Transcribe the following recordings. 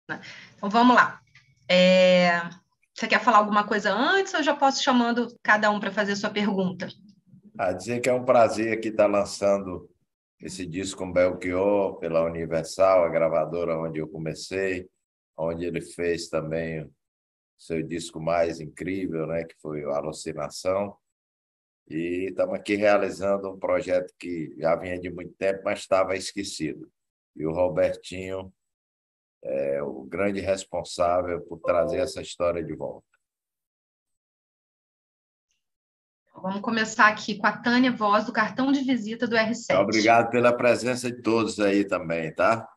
Então, vamos lá. Você quer falar alguma coisa antes ou eu já posso chamando cada um para fazer sua pergunta? Dizer que é um prazer aqui estar lançando esse disco com Belchior pela Universal, a gravadora onde eu comecei, onde ele fez também o seu disco mais incrível, né, que foi o Alucinação. E estamos aqui realizando um projeto que já vinha de muito tempo, mas estava esquecido. E o Robertinho é o grande responsável por trazer essa história de volta. Vamos começar aqui com a Tânia Voz, do cartão de visita do R7. Obrigado pela presença de todos aí também, tá?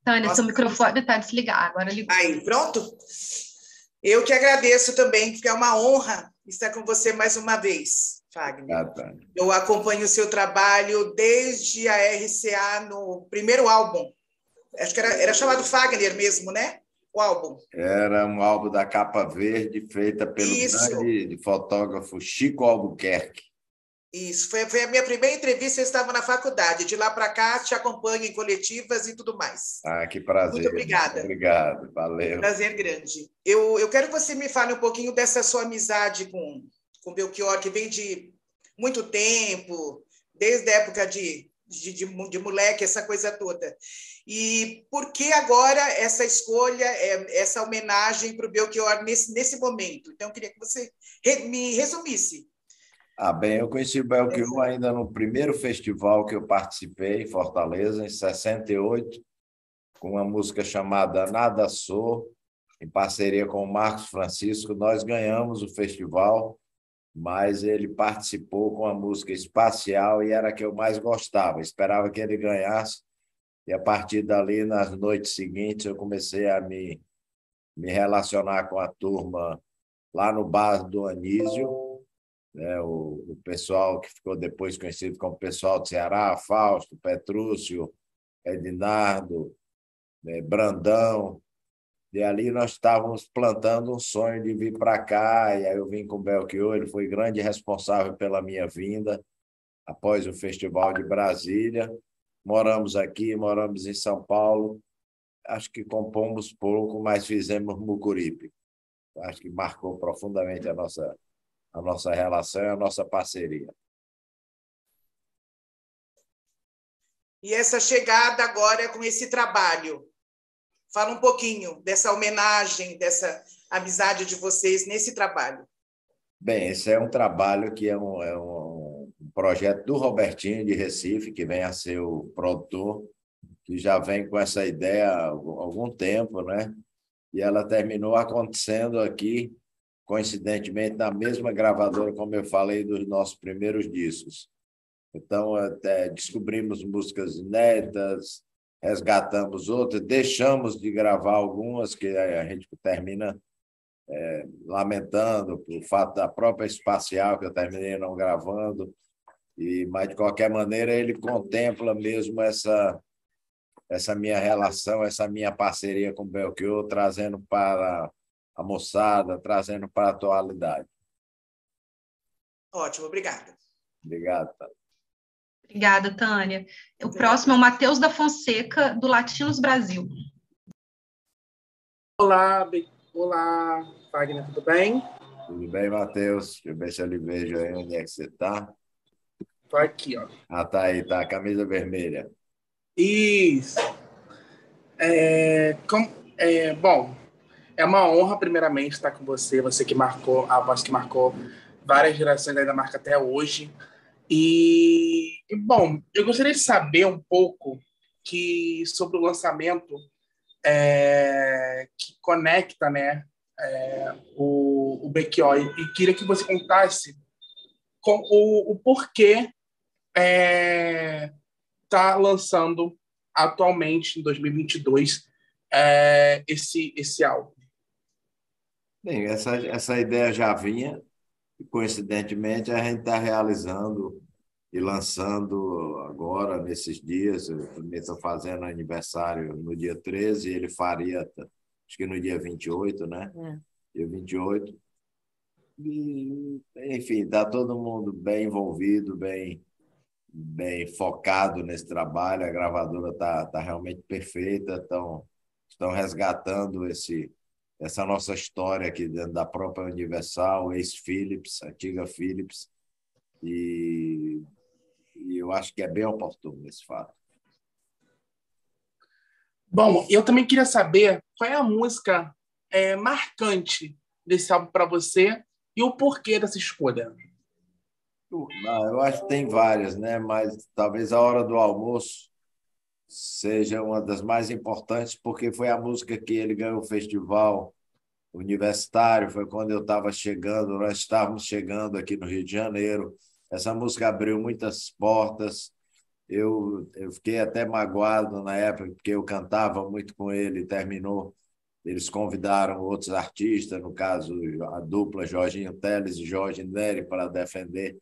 Tânia, seu microfone está desligado, agora ligou. Aí, pronto? Eu que agradeço também, porque é uma honra estar com você mais uma vez, Fagner. Eu acompanho o seu trabalho desde a RCA no primeiro álbum. Acho que era chamado Fagner mesmo, né? O álbum. Era um álbum da capa verde, feita pelo grande fotógrafo Chico Albuquerque. Isso, foi a minha primeira entrevista, eu estava na faculdade. De lá para cá, te acompanho em coletivas e tudo mais. Que prazer. Muito obrigada. Muito obrigado, valeu. Prazer grande. Eu quero que você me fale um pouquinho dessa sua amizade com Belchior, que vem de muito tempo, desde a época de moleque, essa coisa toda. E por que agora essa escolha, essa homenagem para o Belchior nesse momento? Então, eu queria que você me resumisse. Bem, eu conheci o Belchior ainda no primeiro festival que eu participei, em Fortaleza, em 68, com uma música chamada Nada Sou, em parceria com o Marcos Francisco. Nós ganhamos o festival, mas ele participou com a música Espacial e era a que eu mais gostava. Esperava que ele ganhasse e, a partir dali, nas noites seguintes, eu comecei a me relacionar com a turma lá no bar do Anísio, né? O pessoal que ficou depois conhecido como pessoal do Ceará, Fausto, Petrúcio, Edinardo, Brandão. E ali nós estávamos plantando um sonho de vir para cá, e aí eu vim com o Belchior, ele foi grande responsável pela minha vinda após o Festival de Brasília. Moramos aqui, moramos em São Paulo, acho que compomos pouco, mas fizemos Mucuripe. Acho que marcou profundamente a nossa relação e a nossa parceria. E essa chegada agora com esse trabalho, fala um pouquinho dessa homenagem, dessa amizade de vocês nesse trabalho. Bem, esse é um trabalho que é um projeto do Robertinho de Recife, que vem a ser o produtor, que já vem com essa ideia há algum tempo, né? E ela terminou acontecendo aqui, coincidentemente, na mesma gravadora, como eu falei, dos nossos primeiros discos. Então, até descobrimos músicas inéditas, resgatamos outras, deixamos de gravar algumas, que a gente termina lamentando por fato da própria Espacial, que eu terminei não gravando, mas, de qualquer maneira, ele contempla mesmo essa minha relação, essa minha parceria com o Belchior, trazendo para a moçada, trazendo para a atualidade. Ótimo, obrigada. Obrigado, Tânia. Obrigada, Tânia. O próximo é o Matheus da Fonseca, do Latinos Brasil. Olá, Wagner, tudo bem? Tudo bem, Matheus? Deixa eu ver se eu lhe vejo aí onde é que você está. Estou aqui, ó. Tá aí, tá, a camisa vermelha. Isso. Bom, é uma honra, primeiramente, estar com você que marcou, a voz que marcou várias gerações, ainda marca até hoje. Bom, eu gostaria de saber um pouco sobre o lançamento que conecta, né, o Belchior, e queria que você contasse o porquê está lançando atualmente, em 2022, esse álbum. Bem, essa ideia já vinha, e, coincidentemente, a gente está realizando e lançando agora, nesses dias. Eu também estou fazendo aniversário no dia 13, ele faria, acho que no dia 28, né? Dia 28. E, enfim, está todo mundo bem envolvido, bem bem focado nesse trabalho. A gravadora tá realmente perfeita, estão resgatando essa nossa história aqui dentro da própria Universal, ex-Philips, antiga Philips, e eu acho que é bem oportuno esse fato. Bom, eu também queria saber qual é a música marcante desse álbum para você e o porquê dessa escolha. Eu acho que tem várias, né? Mas talvez A Hora do Almoço seja uma das mais importantes, porque foi a música que ele ganhou o festival universitário, foi quando eu estava chegando, nós estávamos chegando aqui no Rio de Janeiro. Essa música abriu muitas portas. Eu fiquei até magoado na época, porque eu cantava muito com ele, terminou. Eles convidaram outros artistas, no caso, a dupla Jorginho Teles e Jorge Neri, para defender,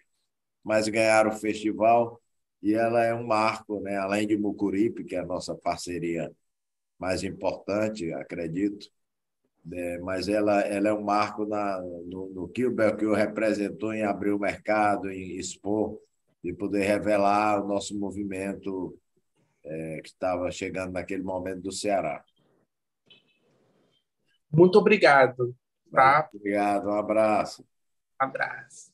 mas ganharam o festival e ela é um marco, né? Além de Mucuripe, que é a nossa parceria mais importante, acredito, mas ela é um marco no que o Belchior representou em abrir o mercado, em expor, e poder revelar o nosso movimento que estava chegando naquele momento do Ceará. Muito obrigado. Tá? Obrigado, um abraço. Abraço.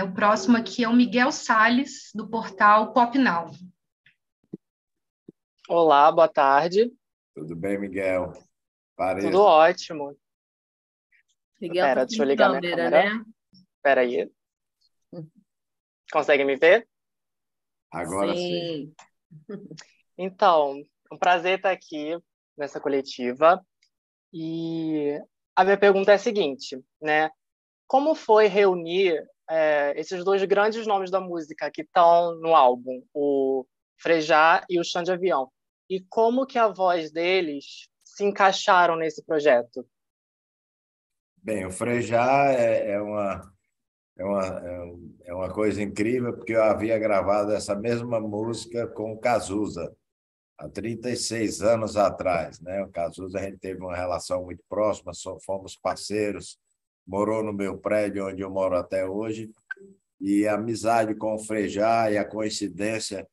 O próximo aqui é o Miguel Salles, do portal Pop Now. Olá, boa tarde. Tudo bem, Miguel? Pareça. Tudo ótimo. Miguel Pera, tá deixa eu sem ligar câmera, minha câmera. né? Espera aí. Consegue me ver? Agora sim. Então, um prazer estar aqui nessa coletiva. E a minha pergunta é a seguinte, né? Como foi reunir esses dois grandes nomes da música que estão no álbum, o Frejá e o Xande Avião? E como que a voz deles se encaixaram nesse projeto? Bem, o Frejá é uma coisa incrível, porque eu havia gravado essa mesma música com o Cazuza, há 36 anos atrás, né? O Cazuza, a gente teve uma relação muito próxima, fomos parceiros, morou no meu prédio, onde eu moro até hoje, e a amizade com o Frejá e a coincidência,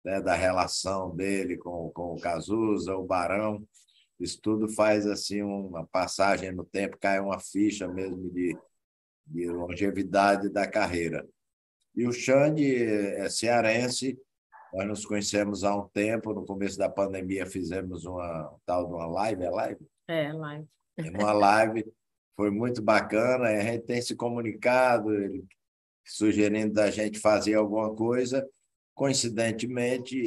né, da relação dele com o Cazuza, o Barão, isso tudo faz assim uma passagem no tempo, cai uma ficha mesmo de longevidade da carreira. E o Xande é cearense, nós nos conhecemos há um tempo, no começo da pandemia fizemos uma tal de uma live, é live? É, live. Uma live, foi muito bacana, a gente tem se comunicado, ele sugerindo da gente fazer alguma coisa. Coincidentemente,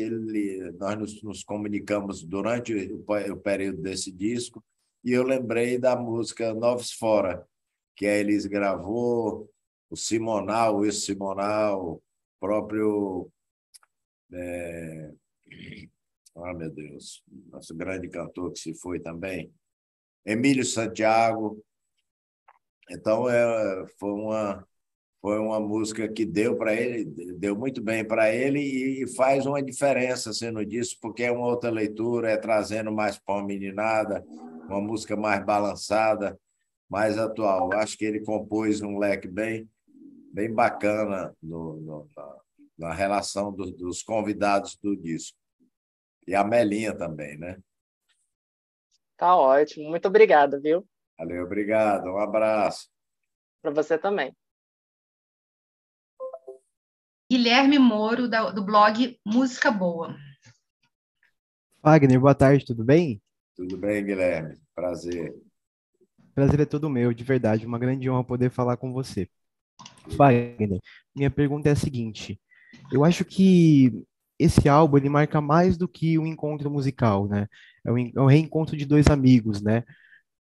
nós nos comunicamos durante o período desse disco e eu lembrei da música Noves Fora, que a Elis gravou, o Simonal, o Wilson Simonal, próprio... meu Deus, nosso grande cantor que se foi também, Emílio Santiago. Então, foi uma música que deu para ele, deu muito bem para ele e faz uma diferença sendo disso, porque é uma outra leitura, é trazendo mais para uma meninada, uma música mais balançada, mais atual. Acho que ele compôs um leque bem bacana na relação dos convidados do disco. E a Melinha também, né? Tá ótimo. Muito obrigada, viu? Valeu, obrigado. Um abraço. Para você também. Guilherme Moro, do blog Música Boa. Wagner, boa tarde, tudo bem? Tudo bem, Guilherme? Prazer. Prazer é todo meu, de verdade. Uma grande honra poder falar com você. Wagner, minha pergunta é a seguinte. Eu acho que esse álbum ele marca mais do que um encontro musical, né? É um reencontro de dois amigos, né?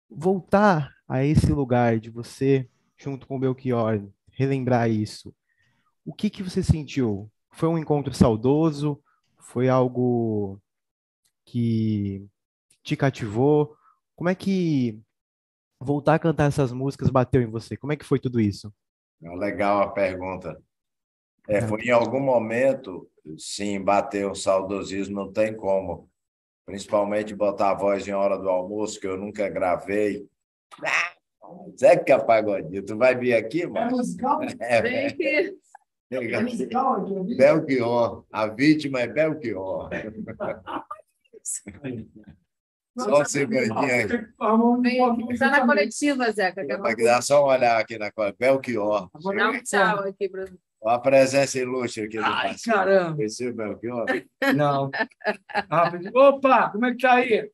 Voltar a esse lugar de você, junto com o Belchior, relembrar isso. O que você sentiu? Foi um encontro saudoso? Foi algo que te cativou? Como é que voltar a cantar essas músicas bateu em você? Como é que foi tudo isso? Legal a pergunta. Foi em algum momento, sim, bater um saudosismo, não tem como. Principalmente botar a voz em hora do almoço, que eu nunca gravei. Zeca Pagodinho, tu vai vir aqui, mano? Vem aqui. Belchior. A vítima é Belchior. Só segundinho. Está na coletiva, Zeca. Vai dar só um olhar aqui na coletiva. Belchior. Dá um tchau aqui, Bruno. Olha a presença ilustre aqui do Ai, parceiro. caramba. Conheceu o Belchior? Não. Opa, como é que tá aí?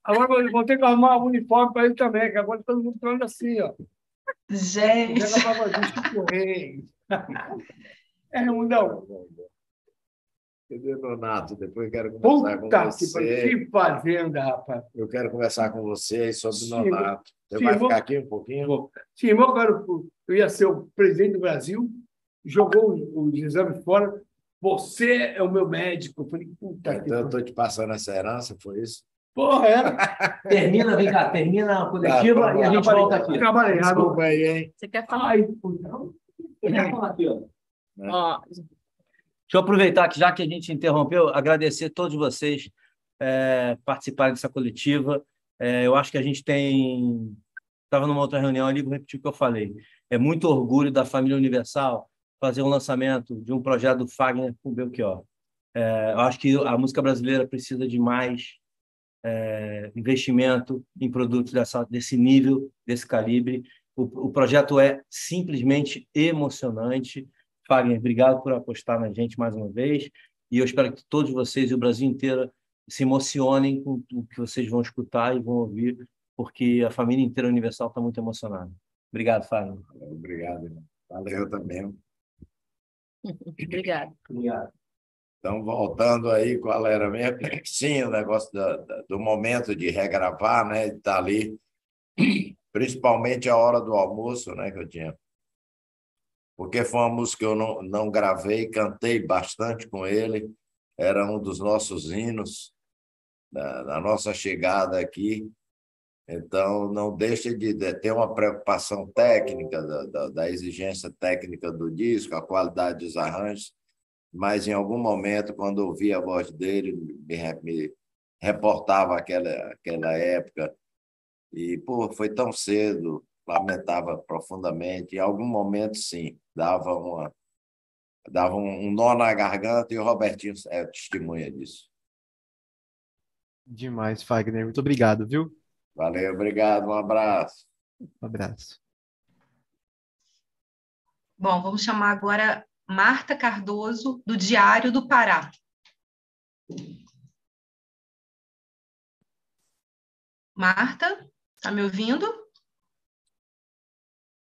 Agora eu vou ter que arrumar um uniforme para ele também, que agora todo mundo falando assim, ó. Gente. Pega para correr. É, não. Cadê Donato? Depois eu quero conversar com Puta você. que fazenda, rapaz. Eu quero conversar com você sobre Sim, Nonato. Você sim, vai vou- ficar aqui um pouquinho? Sim, eu ia ser o presidente do Brasil, jogou os exames fora. Você é o meu médico. Eu falei, puta que Então, eu estou te passando essa herança, foi isso? porra, era. Termina, vem cá, termina a coletiva Tá, e a gente volta aqui. Trabalhei errado. Desculpa aí, hein? Você quer falar? Ai, puta. Eu quero falar aqui, ó. Ó, Deixa eu aproveitar que, já que a gente interrompeu, agradecer a todos vocês participarem dessa coletiva. Eu acho que a gente tem... Estava numa outra reunião ali, vou repetir o que eu falei. É muito orgulho da família Universal fazer um lançamento de um projeto do Fagner com o Belchior. Eu acho que a música brasileira precisa de mais investimento em produtos desse nível, desse calibre. O projeto é simplesmente emocionante. Fagner, obrigado por apostar na gente mais uma vez. E eu espero que todos vocês e o Brasil inteiro se emocionem com o que vocês vão escutar e vão ouvir, porque a família inteira Universal está muito emocionada. Obrigado, Fagner. Obrigado, irmão. Valeu também. obrigada. Obrigado. Então, voltando aí, qual era mesmo? Sim, o negócio do momento de regravar, né? De estar ali, principalmente a hora do almoço, né? Que eu tinha. Porque foi uma música que eu não gravei, cantei bastante com ele. Era um dos nossos hinos, da nossa chegada aqui. Então, não deixa de ter uma preocupação técnica, da exigência técnica do disco, a qualidade dos arranjos, mas em algum momento, quando eu ouvia a voz dele, me reportava aquela época. E, pô, foi tão cedo, lamentava profundamente. Em algum momento, sim, dava um nó na garganta, e o Robertinho é testemunha disso. Demais, Fagner. Muito obrigado, viu? Valeu, obrigado, um abraço. Um abraço. Bom, vamos chamar agora Marta Cardoso, do Diário do Pará. Marta, está me ouvindo?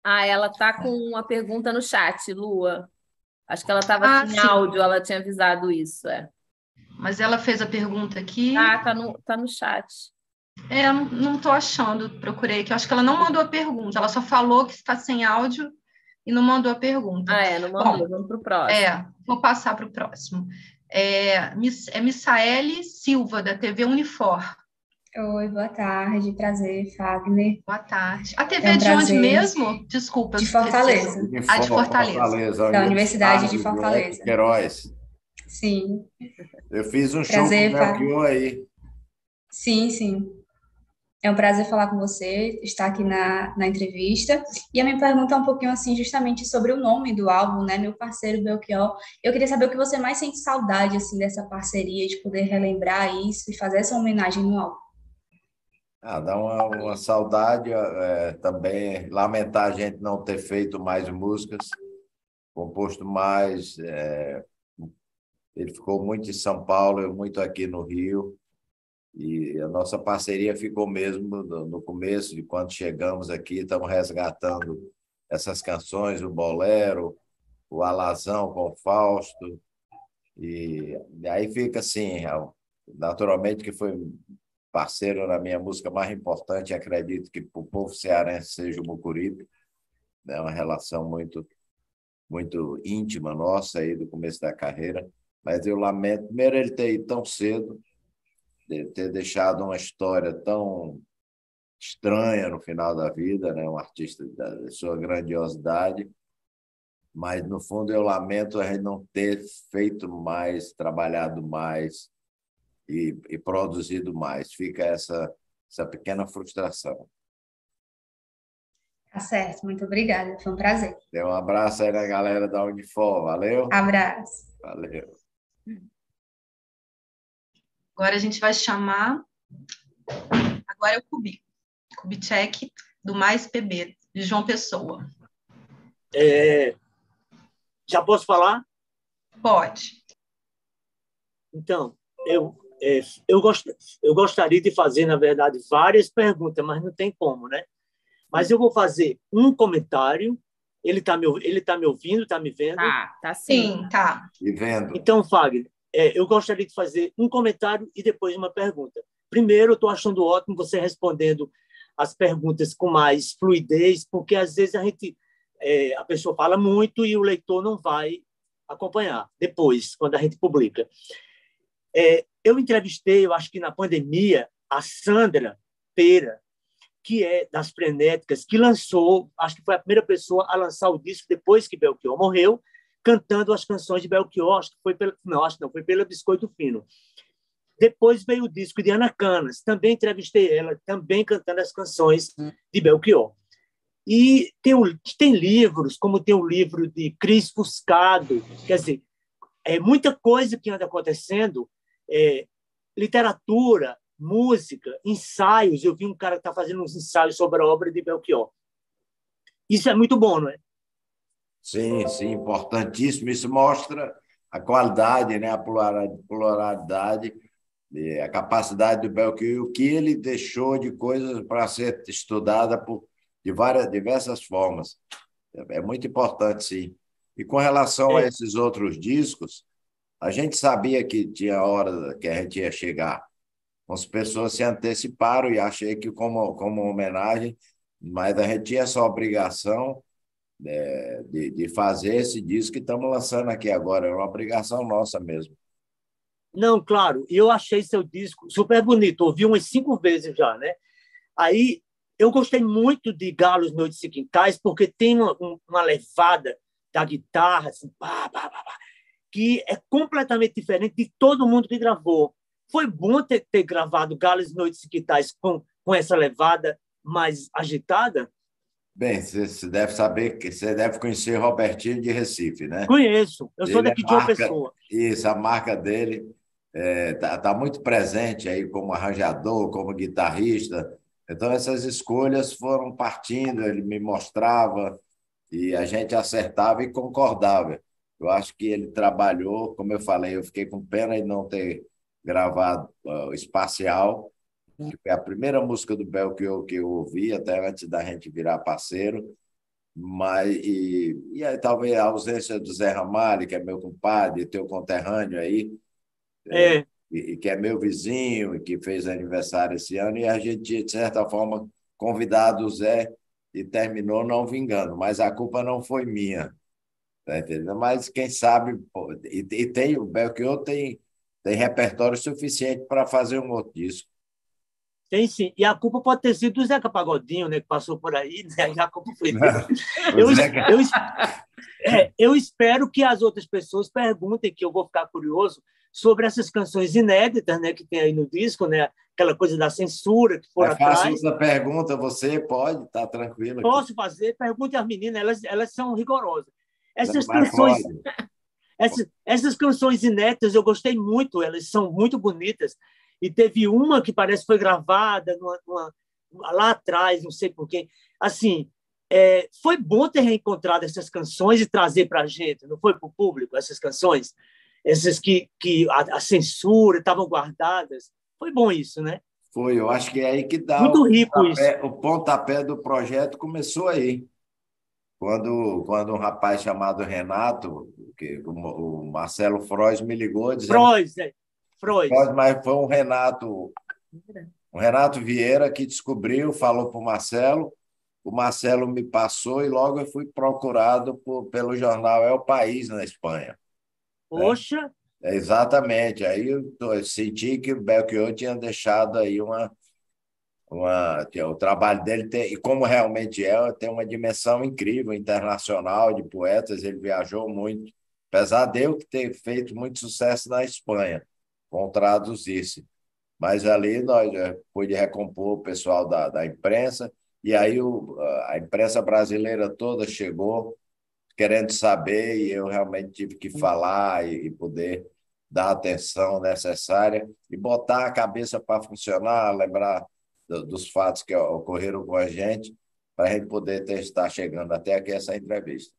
Ah, ela tá com uma pergunta no chat, Lua. Acho que ela estava sem sim. áudio, ela tinha avisado isso. Mas ela fez a pergunta aqui. Ah, tá no chat. Não estou achando, procurei aqui. Eu acho que ela não mandou a pergunta, ela só falou que está sem áudio e não mandou a pergunta. Não mandou. Bom, vamos para o próximo. Vou passar para o próximo. Missaele Silva, da TV Unifor. Oi, boa tarde, prazer, Fagner. Boa tarde. A TV é de onde mesmo? Desculpa. De Fortaleza. De Fortaleza. Da Universidade de Fortaleza. Queiroz. Sim. Eu fiz um show com o Belchior aí. Sim. É um prazer falar com você, estar aqui na entrevista. E a minha pergunta é um pouquinho assim, justamente sobre o nome do álbum, né? Meu parceiro Belchior. Eu queria saber o que você mais sente saudade assim dessa parceria, de poder relembrar isso e fazer essa homenagem no álbum. Dá uma saudade também, lamentar a gente não ter feito mais músicas, composto mais. Ele ficou muito em São Paulo, eu muito aqui no Rio. E a nossa parceria ficou mesmo no começo, de quando chegamos aqui, estamos resgatando essas canções, o Bolero, o Alazão com o Fausto. E aí fica assim, naturalmente que foi parceiro na minha música mais importante, acredito que para o povo cearense seja o Mucuripe. É uma relação muito, muito íntima nossa aí do começo da carreira. Mas eu lamento, primeiro, ele ter ido tão cedo, de ter deixado uma história tão estranha no final da vida, né? Um artista da sua grandiosidade, mas, no fundo, eu lamento a gente não ter feito mais, trabalhado mais e produzido mais. Fica essa pequena frustração. Tá certo, muito obrigada, foi um prazer. Dê um abraço aí na galera da Unifor. Valeu? Abraço. Valeu. Agora a gente vai chamar. Agora é o Kubitschek, do Mais PB, de João Pessoa. Já posso falar? Pode. Então, eu gostaria de fazer, na verdade, várias perguntas, mas não tem como, né? Mas eu vou fazer um comentário. Ele está me ouvindo, está me vendo? Tá sim. Sim, tá. E vendo. Então, Fagner, eu gostaria de fazer um comentário e depois uma pergunta. Primeiro, eu estou achando ótimo você respondendo as perguntas com mais fluidez, porque às vezes a pessoa fala muito e o leitor não vai acompanhar depois, quando a gente publica. Eu entrevistei, eu acho que na pandemia, a Sandra Pera, que é das Frenéticas, que lançou, acho que foi a primeira pessoa a lançar o disco depois que Belchior morreu, cantando as canções de Belchior, acho que foi foi pela Biscoito Fino. Depois veio o disco de Ana Canas, também entrevistei ela, também cantando as canções de Belchior. E tem livros, como tem o livro de Cris Fuscado, quer dizer, muita coisa que anda acontecendo, literatura, música, ensaios. Eu vi um cara que está fazendo uns ensaios sobre a obra de Belchior. Isso é muito bom, não é? Sim, sim, importantíssimo. Isso mostra a qualidade, né? A pluralidade, a capacidade do Belchior, o que ele deixou de coisas para ser estudada de diversas formas. É muito importante, sim. E com relação a esses outros discos, a gente sabia que tinha hora que a gente ia chegar. As pessoas se anteciparam e achei que como homenagem, mas a gente tinha essa obrigação de fazer esse disco que estamos lançando aqui agora. É uma obrigação nossa mesmo. Não, claro. E eu achei seu disco super bonito. Ouvi umas 5 vezes já, né? Aí eu gostei muito de Galos, Noites e Quintais, porque tem uma levada da guitarra, assim, que é completamente diferente de todo mundo que gravou. Foi bom ter gravado Galos, Noites e Quintais com essa levada mais agitada? Bem, você deve saber, você deve conhecer Robertinho de Recife, né? Conheço, eu sou daqui de uma pessoa. Isso, a marca dele tá muito presente aí como arranjador, como guitarrista. Então, essas escolhas foram partindo, ele me mostrava e a gente acertava e concordava. Eu acho que ele trabalhou, como eu falei, eu fiquei com pena de não ter gravado o Espacial, que foi a primeira música do Belchior que eu ouvi, até antes da gente virar parceiro. E aí, talvez a ausência do Zé Ramalho, que é meu compadre, teu conterrâneo aí, e que é meu vizinho, e que fez aniversário esse ano, e a gente tinha, de certa forma, convidado o Zé e terminou não vingando, mas a culpa não foi minha. Tá entendendo? Mas quem sabe, o Belchior tem repertório suficiente para fazer um outro disco. Tem sim. E a culpa pode ter sido do Zeca Pagodinho, né, que passou por aí, né? E a culpa foi dele. Eu espero que as outras pessoas perguntem, que eu vou ficar curioso, sobre essas canções inéditas, né, que tem aí no disco, né? Aquela coisa da censura que foram atrás. Faço essa pergunta, você pode estar tranquilo. Posso fazer? Pergunte às meninas, elas são rigorosas. Essas canções inéditas eu gostei muito, elas são muito bonitas. E teve uma que parece que foi gravada lá atrás, não sei por quê. Assim, foi bom ter reencontrado essas canções e trazer para a gente, não foi para o público, essas canções? Essas que a censura estavam guardadas. Foi bom isso, né? Foi, eu acho que é aí que dá muito rico o pontapé do projeto começou aí. Quando um rapaz chamado Renato, o Marcelo Frois me ligou dizendo... Frois. Mas foi um Renato Vieira que descobriu, falou para o Marcelo me passou e logo eu fui procurado pelo jornal El País, na Espanha. Poxa! Exatamente. Aí eu senti que o Belchior tinha deixado aí o trabalho dele, e como realmente tem uma dimensão incrível, internacional, de poetas, ele viajou muito, apesar de eu ter feito muito sucesso na Espanha, com traduzir-se. Mas ali nós pude recompor o pessoal da imprensa E aí a imprensa brasileira toda chegou querendo saber, e eu realmente tive que falar e poder dar a atenção necessária e botar a cabeça para funcionar, lembrar dos fatos que ocorreram com a gente, para a gente poder estar chegando até aqui essa entrevista.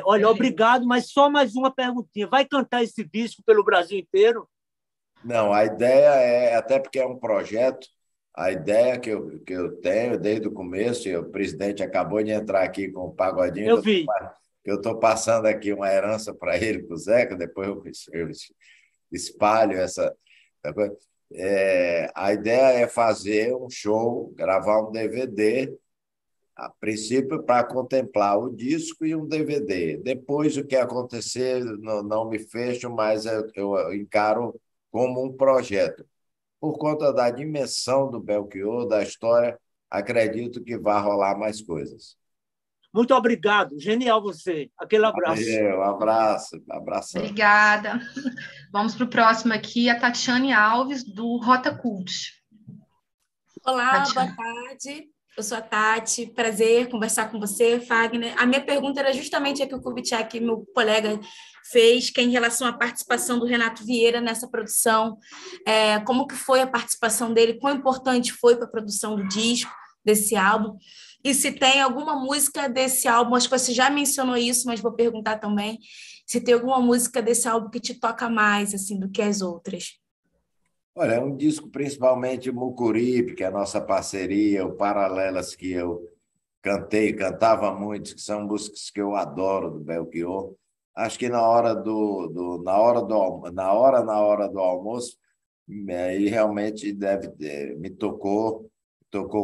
Olha, obrigado, mas só mais uma perguntinha. Vai cantar esse disco pelo Brasil inteiro? Não, a ideia até porque é um projeto, a ideia que eu tenho desde o começo, e o presidente acabou de entrar aqui com o pagodinho, eu vi. Eu estou passando aqui uma herança para ele, para o Zeca, depois eu espalho essa coisa. A ideia é fazer um show, gravar um DVD, a princípio para contemplar o disco e um DVD. Depois, o que acontecer, não me fecho, mas eu encaro como um projeto. Por conta da dimensão do Belchior, da história, acredito que vai rolar mais coisas. Muito obrigado. Genial você. Aquele abraço. Um abraço. Abração. Obrigada. Vamos para o próximo aqui, a Tatiane Alves, do Rota Cult. Olá, Tatiane. Boa tarde. Eu sou a Tati, prazer conversar com você, Fagner. A minha pergunta era justamente a que o Kubitschek, meu colega, fez, que é em relação à participação do Renato Vieira nessa produção. Como que foi a participação dele, quão importante foi para a produção do disco, desse álbum, e se tem alguma música desse álbum, acho que você já mencionou isso, mas vou perguntar também, se tem alguma música desse álbum que te toca mais, assim, do que as outras. Olha, é um disco principalmente Mucuripe, que é a nossa parceria, o Paralelas, que eu cantava muito, que são músicas que eu adoro do Belchior. Acho que na hora do almoço, aí realmente me tocou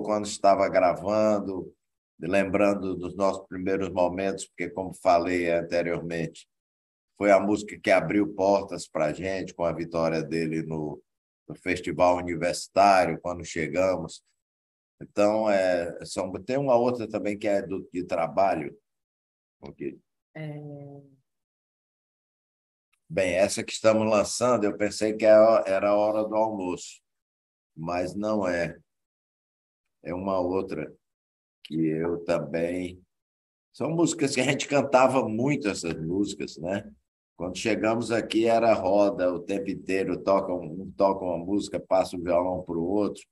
quando estava gravando, lembrando dos nossos primeiros momentos, porque, como falei anteriormente, foi a música que abriu portas para a gente, com a vitória dele no festival universitário, quando chegamos. Então, tem uma outra também que é de trabalho. Okay. Bem, essa que estamos lançando, eu pensei que era a hora do almoço, mas não é. É uma outra que eu também... São músicas que a gente cantava muito, essas músicas, né? Quando chegamos aqui, era roda o tempo inteiro, um toca uma música, passa o violão para o outro.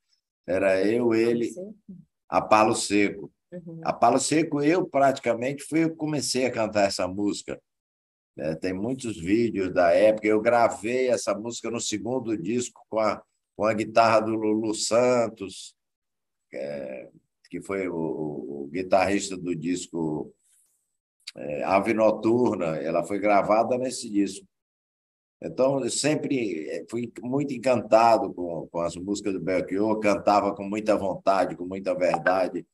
Era eu, ele, a Palo Seco. Uhum. A Palo Seco, eu praticamente comecei a cantar essa música. Tem muitos vídeos da época. Eu gravei essa música no segundo disco com a guitarra do Lulu Santos, que foi o guitarrista do disco Ave Noturna. Ela foi gravada nesse disco. Então, eu sempre fui muito encantado com as músicas do Belchior, cantava com muita vontade, com muita verdade.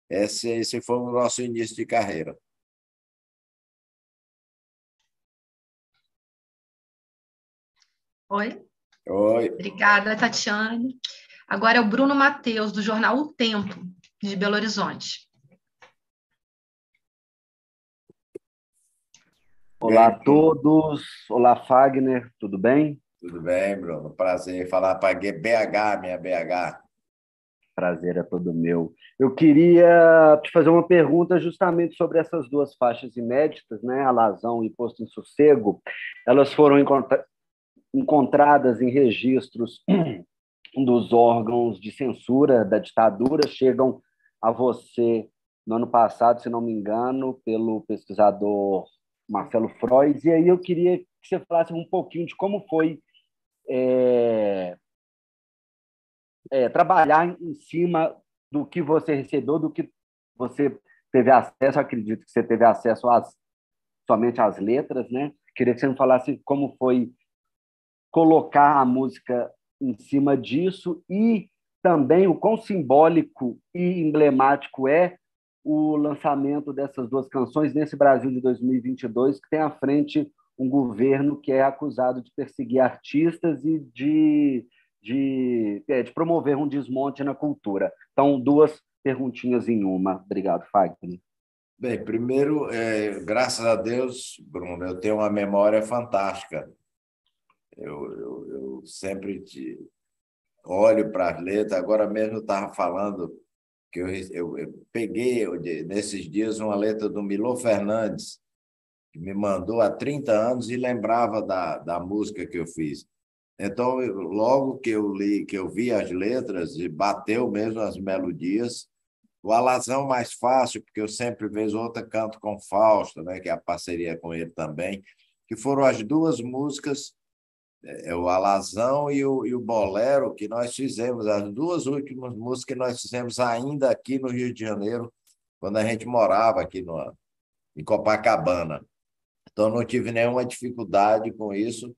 Esse foi o nosso início de carreira. Oi? Oi. Obrigada, Tatiane. Agora é o Bruno Matheus, do jornal O Tempo, de Belo Horizonte. Olá a todos. Olá, Fagner. Tudo bem? Tudo bem, Bruno. Prazer falar para BH, minha BH. Prazer é todo meu. Eu queria te fazer uma pergunta justamente sobre essas duas faixas inéditas, né? Alazão e Posto em Sossego. Elas foram encontradas em registros dos órgãos de censura da ditadura, chegam a você no ano passado, se não me engano, pelo pesquisador Marcelo Frois, e aí eu queria que você falasse um pouquinho de como foi trabalhar em cima do que você recebeu, do que você teve acesso. Acredito que você teve acesso somente às letras, né? Queria que você me falasse como foi colocar a música em cima disso e também o quão simbólico e emblemático é o lançamento dessas duas canções nesse Brasil de 2022, que tem à frente um governo que é acusado de perseguir artistas e de promover um desmonte na cultura. Então, duas perguntinhas em uma. Obrigado, Fagner. Bem, primeiro, graças a Deus, Bruno, eu tenho uma memória fantástica. Eu sempre olho para as letras. Agora mesmo eu estava falando que eu peguei nesses dias uma letra do Milô Fernandes, que me mandou há 30 anos e lembrava da música que eu fiz. Então, logo que eu li, que eu vi as letras e bateu mesmo as melodias, o Alazão mais fácil, porque eu sempre vejo outra canto com Fausto, né, que é a parceria com ele também, que foram as duas músicas, o Alazão e o Bolero, que nós fizemos, as duas últimas músicas que nós fizemos ainda aqui no Rio de Janeiro, quando a gente morava aqui em Copacabana. Então, não tive nenhuma dificuldade com isso.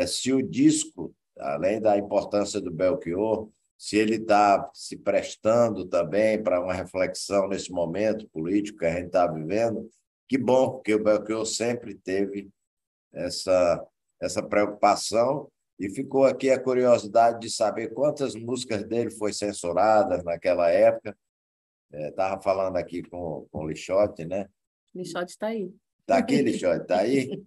Se o disco, além da importância do Belchior, se ele está se prestando também para uma reflexão nesse momento político que a gente está vivendo, que bom, porque o Belchior sempre teve essa preocupação, e ficou aqui a curiosidade de saber quantas músicas dele foram censuradas naquela época. Estava falando aqui com o Lixote, né? Lixote está aí. Está aqui, Lixote? Está aí?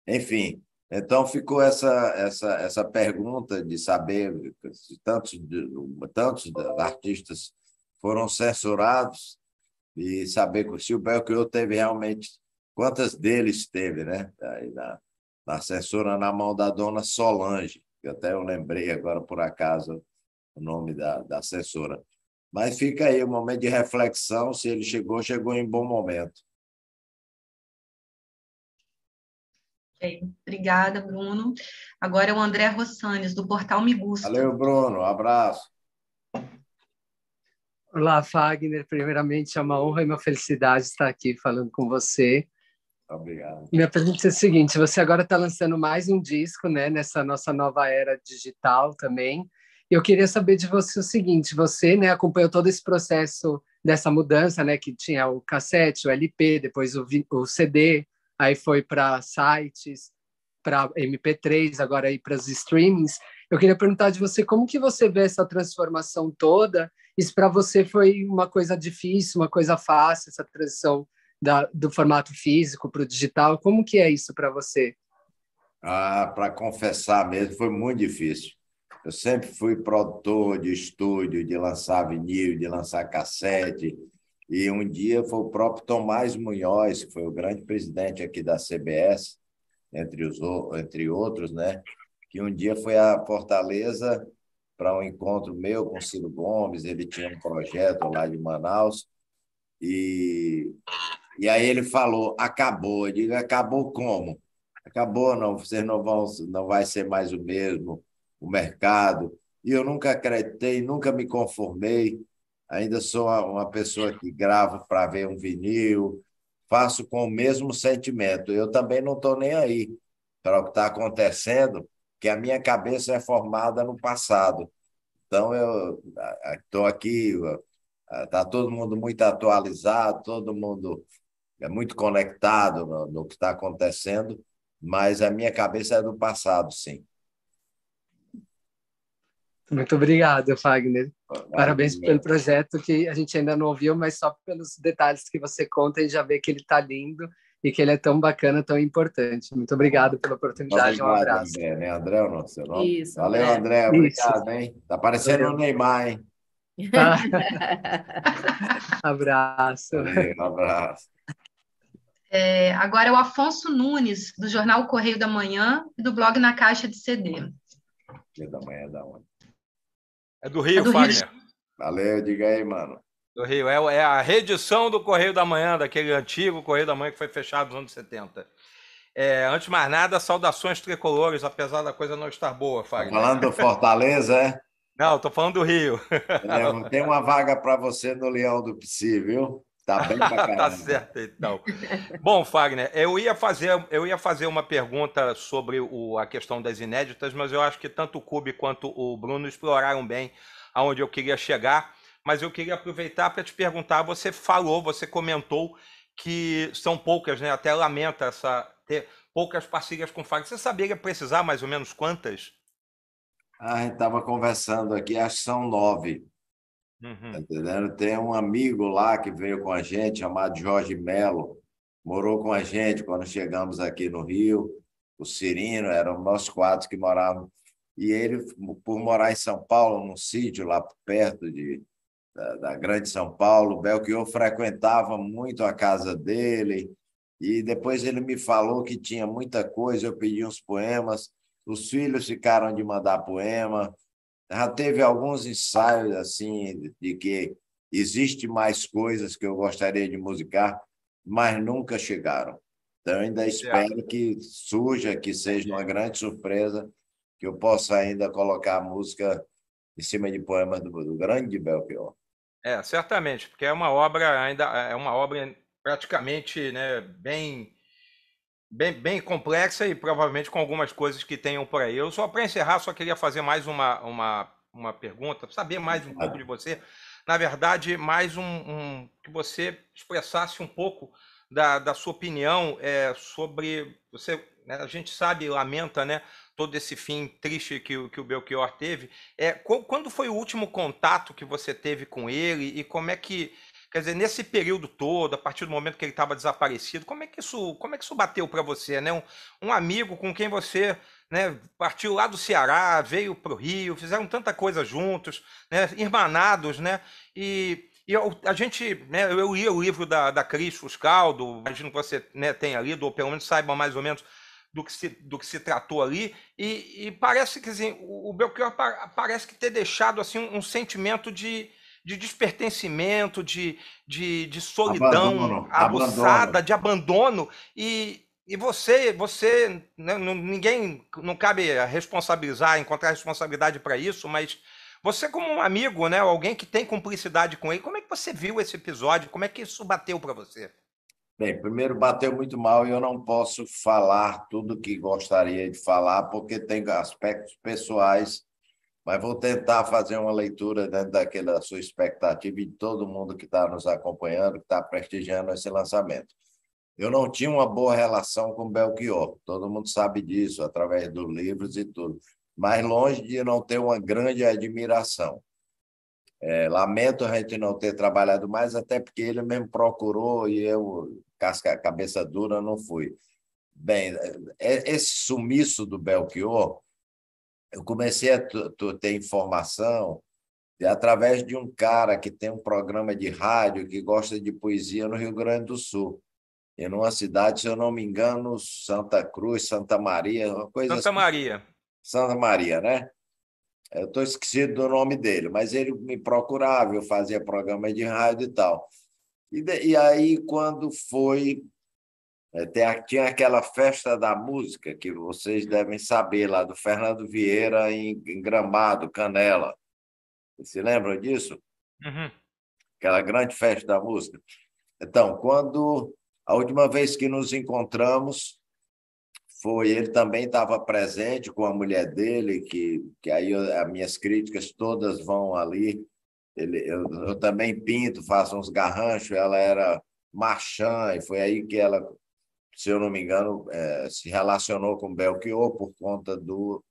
Enfim, então ficou essa pergunta de saber se tantos artistas foram censurados e saber se o Belchior teve realmente, quantas deles teve, né? Aí na censura na mão da dona Solange, que até eu lembrei agora, por acaso, o nome da censura. Mas fica aí um momento de reflexão, se ele chegou em bom momento. Obrigada, Bruno. Agora é o André Rossanes, do portal Me Gusta. Valeu, Bruno. Um abraço. Olá, Fagner. Primeiramente, é uma honra e uma felicidade estar aqui falando com você. Obrigado. Minha pergunta é a seguinte: você agora está lançando mais um disco, né, nessa nossa nova era digital também. Eu queria saber de você o seguinte: você, né, acompanhou todo esse processo dessa mudança, né, que tinha o cassete, o LP, depois o CD, aí foi para sites, para MP3, agora aí para os streamings. Eu queria perguntar de você como que você vê essa transformação toda. Isso para você foi uma coisa difícil, uma coisa fácil, essa transição do formato físico para o digital? Como que é isso para você? Para confessar mesmo, foi muito difícil. Eu sempre fui produtor de estúdio, de lançar vinil, de lançar cassete. E um dia foi o próprio Tomás Munhoz, que foi o grande presidente aqui da CBS, entre outros, né? Que um dia foi a Fortaleza para um encontro meu com o Ciro Gomes. Ele tinha um projeto lá de Manaus. E aí ele falou: acabou. Eu digo: acabou como? Acabou, não, vocês não vai ser mais o mesmo, o mercado. E eu nunca acreditei, nunca me conformei. Ainda sou uma pessoa que gravo para ver um vinil, faço com o mesmo sentimento. Eu também não estou nem aí para o que está acontecendo, que a minha cabeça é formada no passado. Então, eu estou aqui, está todo mundo muito atualizado, todo mundo é muito conectado no que está acontecendo, mas a minha cabeça é do passado, sim. Muito obrigado, Fagner. Parabéns pelo projeto, que a gente ainda não ouviu, mas só pelos detalhes que você conta, a gente já vê que ele está lindo e que ele é tão bacana, tão importante. Muito obrigado pela oportunidade. Um abraço. André, né? André é o nosso nome? Isso, valeu, André. Obrigado, hein? Está parecendo Valeu. o Neymar, hein? Abraço. Valeu, um abraço. Agora é o Afonso Nunes, do jornal Correio da Manhã e do blog Na Caixa de CD. Correio da Manhã é da onde? É do Rio, Fagner. Valeu, diga aí, mano. Do Rio. É a reedição do Correio da Manhã, daquele antigo Correio da Manhã que foi fechado nos anos 70. Antes de mais nada, saudações tricolores, apesar da coisa não estar boa, Fagner. Tá falando do Fortaleza, é? Não, estou falando do Rio. Tem uma vaga para você no Leão do Psi, viu? Tá bem pra caramba. Tá certo, então. Bom, Fagner, eu ia fazer uma pergunta sobre a questão das inéditas, mas eu acho que tanto o Cube quanto o Bruno exploraram bem aonde eu queria chegar, mas eu queria aproveitar para te perguntar, você comentou que são poucas, né? Até lamenta ter poucas parcerias com o Fagner. Você saberia precisar mais ou menos quantas? A gente estava conversando aqui, acho que são 9. Uhum. Tá entendendo? Tem um amigo lá que veio com a gente, chamado Jorge Melo, morou com a gente quando chegamos aqui no Rio. O Cirino, eram nós 4 que morávamos. E ele, por morar em São Paulo, num sítio lá perto da Grande São Paulo, Belchior frequentava muito a casa dele, e depois ele me falou que tinha muita coisa, eu pedi uns poemas, os filhos ficaram de mandar poema, já teve alguns ensaios assim de que existe mais coisas que eu gostaria de musicar, mas nunca chegaram. Então, ainda espero que surja, que seja uma grande surpresa, que eu possa ainda colocar a música em cima de poemas do grande Belchior. Certamente, porque é uma obra praticamente, né, bem complexa e provavelmente com algumas coisas que tenham por aí. Eu só para encerrar, só queria fazer mais uma pergunta, saber mais um pouco de você. Na verdade, mais que você expressasse um pouco da sua opinião sobre você, né, a gente sabe, lamenta, né, todo esse fim triste que o Belchior teve. Quando foi o último contato que você teve com ele e como é que, quer dizer, nesse período todo, a partir do momento que ele estava desaparecido, como é que isso bateu para você, né? Um amigo com quem você, né, partiu lá do Ceará, veio para o Rio, fizeram tanta coisa juntos, né, irmanados, né? E a gente, né, eu li o livro da Cris Fuscaldo, imagino que você, né, tenha lido, ou pelo menos saiba mais ou menos do que se tratou ali, e parece que assim, o Belchior parece que ter deixado assim, um sentimento de despertencimento, de solidão aguçada, de abandono, e você, né, ninguém, não cabe responsabilizar, encontrar responsabilidade para isso, mas você como um amigo, né, alguém que tem cumplicidade com ele, como é que você viu esse episódio? Como é que isso bateu para você? Bem, primeiro bateu muito mal e eu não posso falar tudo que gostaria de falar, porque tem aspectos pessoais, mas vou tentar fazer uma leitura dentro daquela sua expectativa e de todo mundo que está nos acompanhando, que está prestigiando esse lançamento. Eu não tinha uma boa relação com Belchior, todo mundo sabe disso, através dos livros e tudo, mas longe de não ter uma grande admiração. Lamento a gente não ter trabalhado mais, até porque ele mesmo procurou e eu, cabeça dura, não fui. Bem, esse sumiço do Belchior, eu comecei a ter informação através de um cara que tem um programa de rádio que gosta de poesia no Rio Grande do Sul. E numa cidade, se eu não me engano, Santa Cruz, Santa Maria, uma coisa Santa assim. Maria. Santa Maria, né? Eu estou esquecido do nome dele, mas ele me procurava, eu fazia programa de rádio e tal. E aí, quando foi... tinha aquela festa da música, que vocês devem saber, lá do Fernando Vieira, em Gramado, Canela. Você se lembra disso? Uhum. Aquela grande festa da música. Então, quando a última vez que nos encontramos, ele também estava presente com a mulher dele, que aí as minhas críticas todas vão ali. Eu também pinto, faço uns garranchos, ela era marchand, e foi aí que ela, se eu não me engano, se relacionou com Belchior por conta do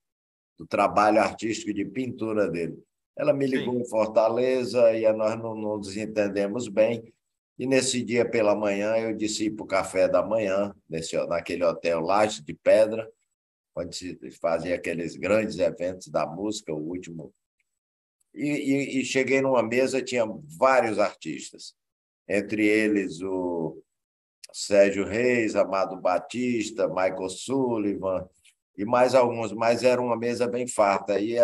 trabalho artístico de pintura dele. Ela me ligou em Fortaleza e nós não nos entendemos bem. E nesse dia pela manhã eu disse ir para o café da manhã, naquele hotel Laje de Pedra, onde se fazia aqueles grandes eventos da música, o último. E cheguei numa mesa, tinha vários artistas, entre eles o Sérgio Reis, Amado Batista, Michael Sullivan e mais alguns, mas era uma mesa bem farta. E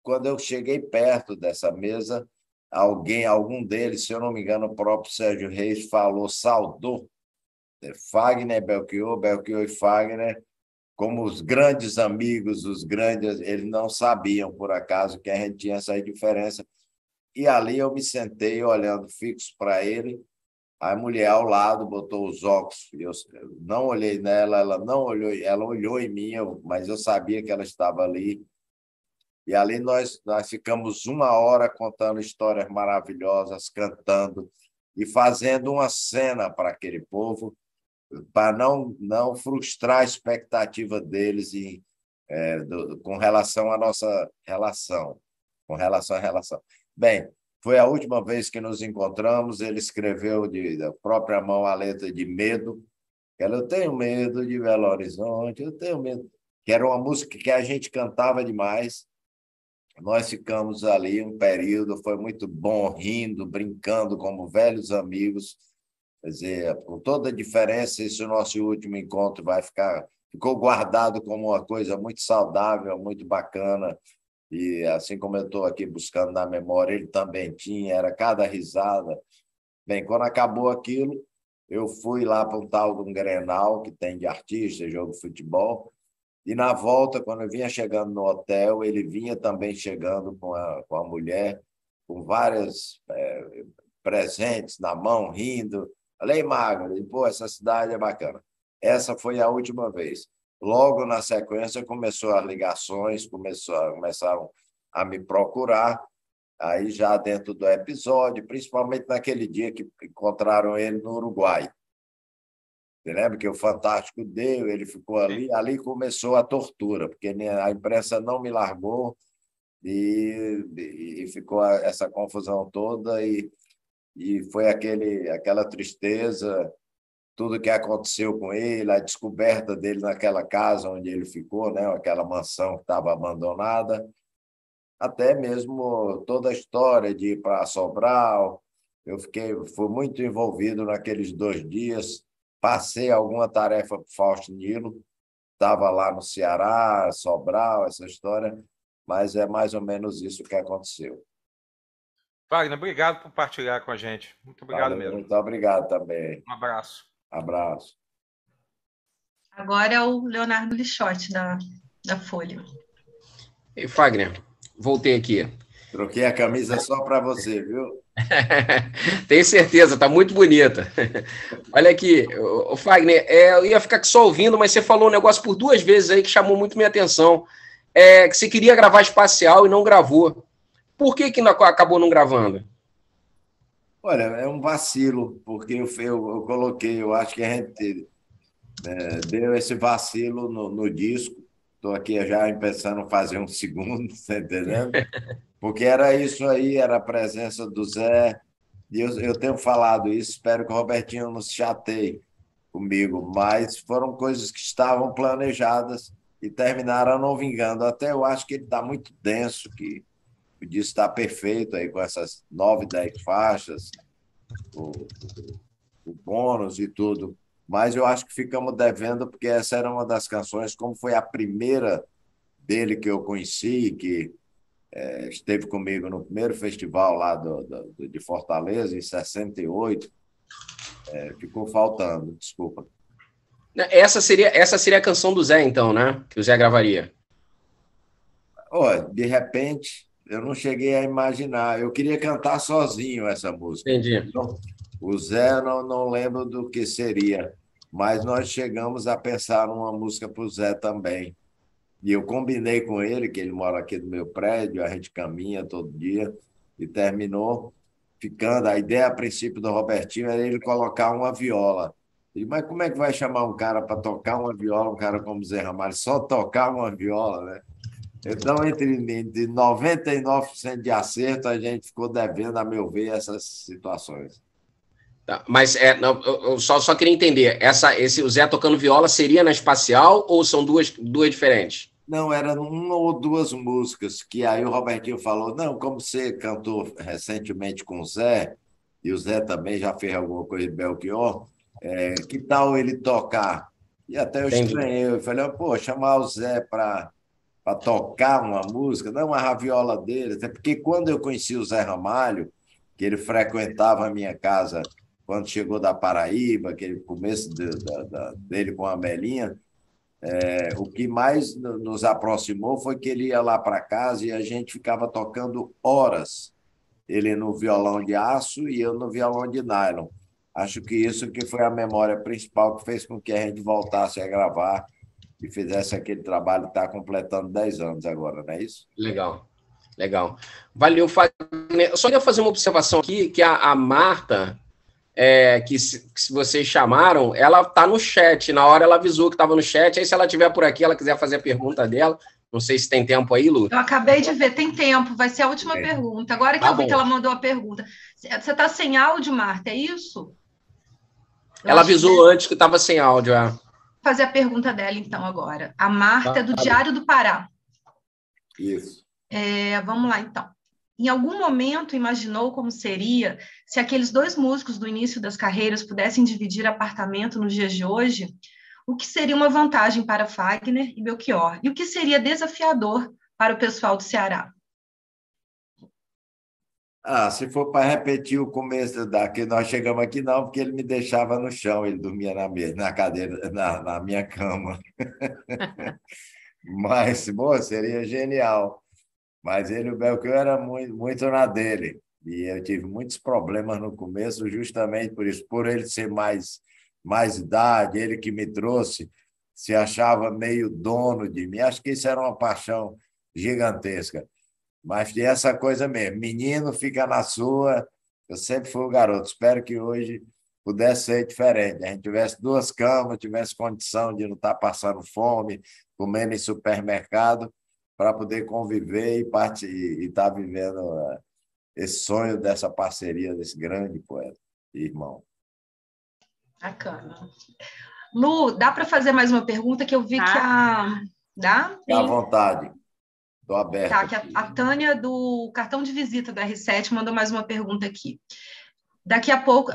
quando eu cheguei perto dessa mesa, algum deles, se eu não me engano, o próprio Sérgio Reis saudou Fagner, Belchior e Fagner como os grandes amigos, eles não sabiam, por acaso, que a gente tinha essa diferença. E ali eu me sentei olhando fixo para ele, a mulher ao lado botou os óculos, eu não olhei nela, ela não olhou, ela olhou em mim, mas eu sabia que ela estava ali. E ali nós ficamos 1 hora contando histórias maravilhosas, cantando e fazendo uma cena para aquele povo, para não frustrar a expectativa deles com relação à nossa relação, com relação à relação. Bem, foi a última vez que nos encontramos, ele escreveu da própria mão a letra de Medo. Eu tenho medo de Belo Horizonte, eu tenho medo. que era uma música que a gente cantava demais. Nós ficamos ali um período, foi muito bom, rindo, brincando como velhos amigos. Quer dizer, com toda a diferença, esse nosso último encontro ficou guardado como uma coisa muito saudável, muito bacana. E assim como eu estou aqui buscando na memória, ele também tinha, era cada risada. Bem, quando acabou aquilo, eu fui lá para um tal de um Grenal, que tem de artista, jogo de futebol, e na volta, quando eu vinha chegando no hotel, ele vinha também chegando com a mulher, com vários presentes na mão, rindo. Falei, Magno, pô, essa cidade é bacana. Essa foi a última vez. Logo na sequência, começou as ligações, começaram a me procurar, aí já dentro do episódio, principalmente naquele dia que encontraram ele no Uruguai. Você lembra que o Fantástico deu, ele ficou ali começou a tortura, porque a imprensa não me largou e ficou essa confusão toda e foi aquela tristeza, tudo que aconteceu com ele, a descoberta dele naquela casa onde ele ficou, né? Aquela mansão que estava abandonada, até mesmo toda a história de ir para Sobral. Fui muito envolvido naqueles 2 dias, passei alguma tarefa para o Fausto Nilo, estava lá no Ceará, Sobral, essa história, mas é mais ou menos isso que aconteceu. Wagner, obrigado por partilhar com a gente. Muito obrigado mesmo. Muito obrigado também. Um abraço. Abraço. Agora é o Leonardo Lixotti, da Folha. E Wagner, voltei aqui. Troquei a camisa só para você, viu? Tenho certeza, está muito bonita. Olha aqui, o Wagner, eu ia ficar aqui só ouvindo, mas você falou um negócio por 2 vezes aí que chamou muito minha atenção. Que você queria gravar espacial e não gravou. Por que acabou não gravando? Olha, é um vacilo, porque eu coloquei, eu acho que a gente deu esse vacilo no disco. Estou aqui já pensando em fazer um segundo, tá entendendo? Porque era isso aí, era a presença do Zé, e eu tenho falado isso, espero que o Robertinho não se chateie comigo, mas foram coisas que estavam planejadas e terminaram não vingando. Até eu acho que ele está muito denso, que o disco está perfeito aí com essas 9, 10 faixas, o bônus e tudo, mas eu acho que ficamos devendo, porque essa era uma das canções, como foi a primeira dele que eu conheci, que esteve comigo no primeiro festival lá de Fortaleza, em 68, ficou faltando, desculpa. Essa seria a canção do Zé, então, né? Que o Zé gravaria. De repente, eu não cheguei a imaginar. Eu queria cantar sozinho essa música. Entendi. Então, o Zé, não lembro do que seria, mas nós chegamos a pensar numa música para o Zé também. E eu combinei com ele, que ele mora aqui no meu prédio, a gente caminha todo dia, e terminou ficando. A ideia, a princípio, do Robertinho era ele colocar uma viola. Ele, mas como é que vai chamar um cara para tocar uma viola, um cara como Zé Ramalho, só tocar uma viola, né? Então, entre 99% de acerto, a gente ficou devendo, a meu ver, essas situações. Tá, mas eu só queria entender, o Zé tocando viola seria na Espacial ou são duas diferentes? Não, eram 1 ou 2 músicas, que aí o Robertinho falou, não, como você cantou recentemente com o Zé, e o Zé também já fez alguma coisa de Belchior, que tal ele tocar? E até eu estranhei, eu falei, pô, chamar o Zé para tocar uma música, não a viola dele, até porque quando eu conheci o Zé Ramalho, que ele frequentava a minha casa quando chegou da Paraíba, aquele começo dele com a Melinha, o que mais nos aproximou foi que ele ia lá para casa e a gente ficava tocando horas, ele no violão de aço e eu no violão de nylon. Acho que isso que foi a memória principal que fez com que a gente voltasse a gravar e fizesse aquele trabalho que está completando 10 anos agora, não é isso? Legal. Valeu, Fagner. Eu só ia fazer uma observação aqui, que a Marta, que se vocês chamaram, ela está no chat. Na hora ela avisou que estava no chat. Aí, se ela estiver por aqui, ela quiser fazer a pergunta dela. Não sei se tem tempo aí, Lu. Eu acabei de ver, tem tempo. Vai ser a última pergunta. Agora que eu vi que ela mandou a pergunta. Você está sem áudio, Marta, é isso? Ela avisou antes que estava sem áudio, fazer a pergunta dela, então, agora. A Marta é do Diário do Pará. Isso. Vamos lá, então. Em algum momento imaginou como seria se aqueles dois músicos do início das carreiras pudessem dividir apartamento nos dias de hoje? O que seria uma vantagem para Fagner e Belchior? E o que seria desafiador para o pessoal do Ceará? Se for para repetir o começo que nós chegamos aqui, não, porque ele me deixava no chão, ele dormia na cadeira, na minha cama. Mas, bom, seria genial. Mas o Belchior era muito, muito na dele. E eu tive muitos problemas no começo, justamente por isso, por ele ser mais idade, ele que me trouxe, se achava meio dono de mim. Acho que isso era uma paixão gigantesca. Mas tinha essa coisa mesmo, menino fica na sua, eu sempre fui o garoto. Espero que hoje pudesse ser diferente, a gente tivesse 2 camas, tivesse condição de não estar passando fome, comendo em supermercado, para poder conviver e estar vivendo esse sonho dessa parceria desse grande poeta e irmão. Bacana. Lu, dá para fazer mais uma pergunta que eu vi que a... Dá? Fique à vontade. Estou aberto. Tá, que a Tânia, do cartão de visita da R7, mandou mais uma pergunta aqui. Daqui a pouco...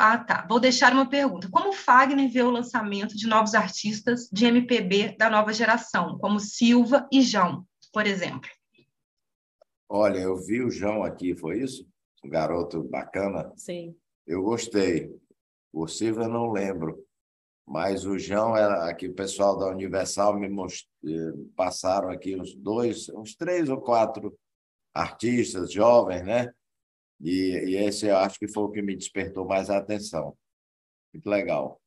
Vou deixar uma pergunta. Como Fagner vê o lançamento de novos artistas de MPB da nova geração, como Silva e João, por exemplo? Olha, eu vi o João aqui, foi isso? Um garoto bacana. Sim. Eu gostei. O Silva eu não lembro. Mas o João, aqui o pessoal da Universal passaram aqui uns 3 ou 4 artistas jovens, né? E esse eu acho que foi o que me despertou mais a atenção. Muito legal.